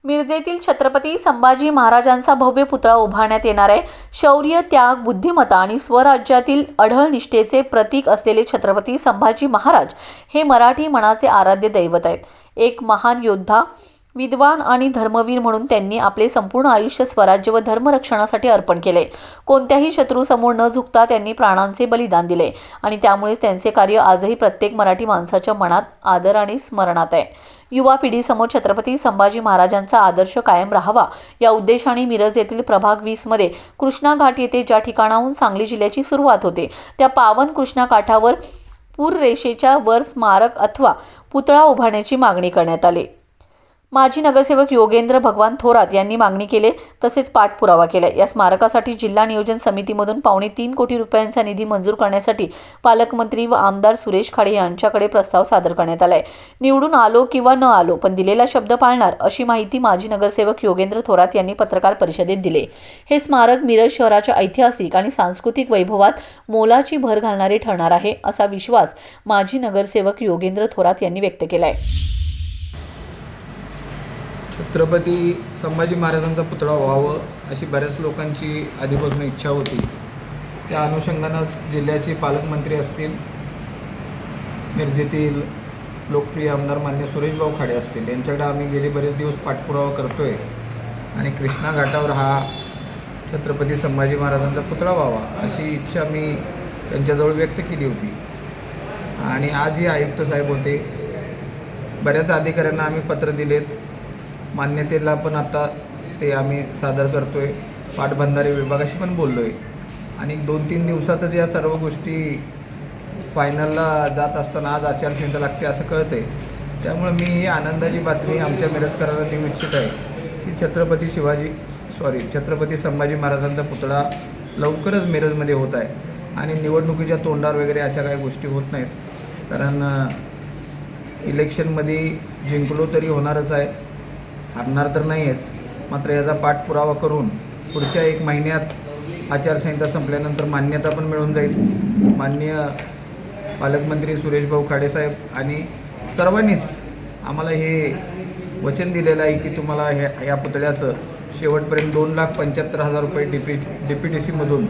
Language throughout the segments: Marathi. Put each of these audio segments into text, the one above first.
मिरजेतील छत्रपती संभाजी महाराजांचा भव्य पुतळा उभारण्यात येणार आहे। शौर्य, त्याग, बुद्धिमत्ता आणि स्वराज्यातील अढळ निष्ठेचे प्रतीक असलेले छत्रपती संभाजी महाराज हे मराठी मनाचे आराध्य दैवत आहेत। एक महान योद्धा, विद्वान आणि धर्मवीर म्हणून त्यांनी आपले संपूर्ण आयुष्य स्वराज्य व धर्मरक्षणासाठी अर्पण केले। कोणत्याही शत्रूसमोर न झुकता त्यांनी प्राणांचे बलिदान दिले आणि त्यामुळेच त्यांचे कार्य आजही प्रत्येक मराठी माणसाच्या मनात आदर आणि स्मरणात आहे। युवा पिढीसमोर छत्रपती संभाजी महाराजांचा आदर्श कायम राहावा या उद्देशाने मिरज येथील प्रभाग 20 मध्ये कृष्णा घाट येथे ज्या ठिकाणाहून सांगली जिल्ह्याची सुरुवात होते त्या पावन कृष्णा काठावर पूररेषेच्या वर स्मारक अथवा पुतळा उभारण्याची मागणी करण्यात आली। माजी नगरसेवक योगेंद्र भगवान थोरात यांनी मागणी केली तसेच पाठपुरावा केला। या स्मारकासाठी जिल्हा नियोजन समितीमधून 3.25 कोटी रुपयांचा निधी मंजूर करण्यासाठी पालकमंत्री व आमदार सुरेश खाडे यांच्याकडे प्रस्ताव सादर करण्यात आलाय। निवडून आलो किंवा न आलो पण दिलेला शब्द पाळणार अशी माहिती माजी नगरसेवक योगेंद्र थोरात यांनी पत्रकार परिषदेत दिली। हे स्मारक मिरज शहराच्या ऐतिहासिक आणि सांस्कृतिक वैभवात मोलाची भर घालणारे ठरणार आहे असा विश्वास माजी नगरसेवक योगेंद्र थोरात यांनी व्यक्त केलाय। छत्रपती संभाजी महाराजांचा पुतळा व्हावं अशी बऱ्याच लोकांची आधीपासून इच्छा होती। त्या अनुषंगानं जिल्ह्याचे पालकमंत्री असतील, मिरजेतील लोकप्रिय आमदार मान्य सुरेशभाऊ खाडे असतील, यांच्याकडे आम्ही गेले बरेच दिवस पाठपुरावा करतोय आणि कृष्णा घाटावर हा छत्रपती संभाजी महाराजांचा पुतळा व्हावा अशी इच्छा मी त्यांच्याजवळ व्यक्त केली होती। आणि आजही आयुक्त साहेब होते, बऱ्याच अधिकाऱ्यांना आम्ही पत्र दिलेत, मान्यतेला पण आता ते आम्ही सादर करतोय, पाटबंधारे विभागाशी पण बोललो आहे आणि 2-3 दिवसातच या सर्व गोष्टी फायनलला जात असताना आज आचारसंहिता लागते असं कळतं आहे। त्यामुळे मी ही आनंदाची बातमी आमच्या मिरजकरांना देऊ इच्छित आहे की छत्रपती संभाजी महाराजांचा पुतळा लवकरच मिरजमध्ये होत आहे आणि निवडणुकीच्या तोंडावर वगैरे अशा काही गोष्टी होत नाहीत, कारण इलेक्शनमध्ये जिंकलो तरी होणारच आहे, हरणार तर नाहीच। मात्र याचा पाठपुरावा करून पुढच्या 1 महिन्यात आचारसंहिता संपल्यानंतर मान्यता पण मिळून जाईल। माननीय पालकमंत्री सुरेशभाऊ खाडेसाहेब आणि सर्वांनीच आम्हाला हे वचन दिलेलं आहे की तुम्हाला ह्या पुतळ्याचं शेवटपर्यंत 2,75,000 रुपये DPTCमधून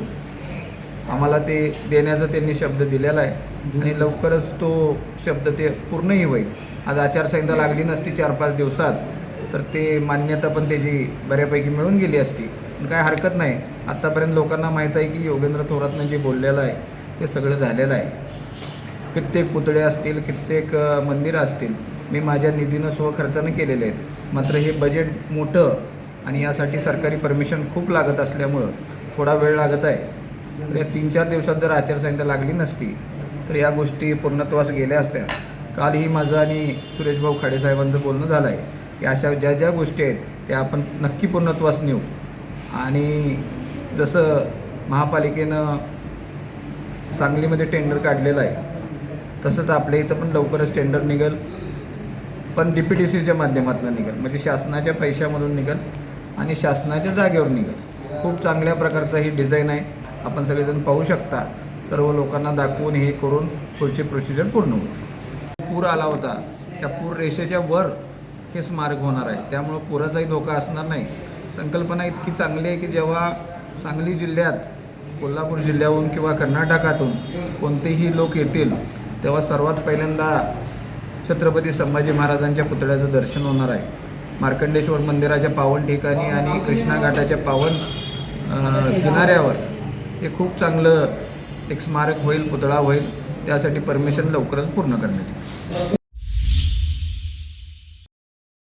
आम्हाला ते देण्याचा त्यांनी शब्द दिलेला आहे आणि लवकरच तो शब्द ते पूर्णही होईल। आज आचारसंहिता लागली नसती 4-5 दिवसात तर ते मान्यता पण त्याची बऱ्यापैकी मिळून गेली असती, पण काय हरकत नाही। आत्तापर्यंत लोकांना माहीत आहे की योगेंद्र थोरातनं जे बोललेलं आहे ते सगळं झालेलं आहे। कित्येक पुतळे असतील, कित्येक मंदिरं असतील मी माझ्या निधीनं स्वखर्चानं केलेले आहेत, मात्र हे बजेट मोठं आणि यासाठी सरकारी परमिशन खूप लागत असल्यामुळं थोडा वेळ लागत आहे। तर या 3-4 दिवसात जर आचारसंहिता लागली नसती तर या गोष्टी पूर्णत्वास गेल्या असत्या। कालही माझं आणि सुरेशभाऊ खाडेसाहेबांचं बोलणं झालं आहे की अशा ज्या गोष्टी आहेत त्या आपण नक्की पूर्णत्वास नेऊ आणि जसं महापालिकेनं सांगलीमध्ये टेंडर काढलेलं आहे तसंच आपल्या इथं पण लवकरच टेंडर निघेल, पण DPTCच्या माध्यमातून निघेल, म्हणजे शासनाच्या पैशामधून निघेल आणि शासनाच्या जागेवर निघेल। खूप चांगल्या प्रकारचा ही डिझाईन आहे, आपण सगळेजण पाहू शकता। सर्व लोकांना दाखवून हे करून पुढची प्रोसिजर पूर्ण होईल। पूर आला होता, त्या पूर रेषेच्या वर हे स्मारक होणार आहे, त्यामुळं पुराचाही धोका असणार नाही। संकल्पना इतकी चांगली आहे की जेव्हा सांगली जिल्ह्यात, कोल्हापूर जिल्ह्याहून किंवा कर्नाटकातून कोणतेही लोक येतील तेव्हा सर्वात पहिल्यांदा छत्रपती संभाजी महाराजांच्या पुतळ्याचं दर्शन होणार आहे। मार्कंडेश्वर मंदिराच्या पावन ठिकाणी आणि कृष्णा घाटाच्या पावन किनाऱ्यावर हे खूप चांगलं एक स्मारक होईल, पुतळा होईल। त्यासाठी परमिशन लवकरच पूर्ण करण्यात येईल।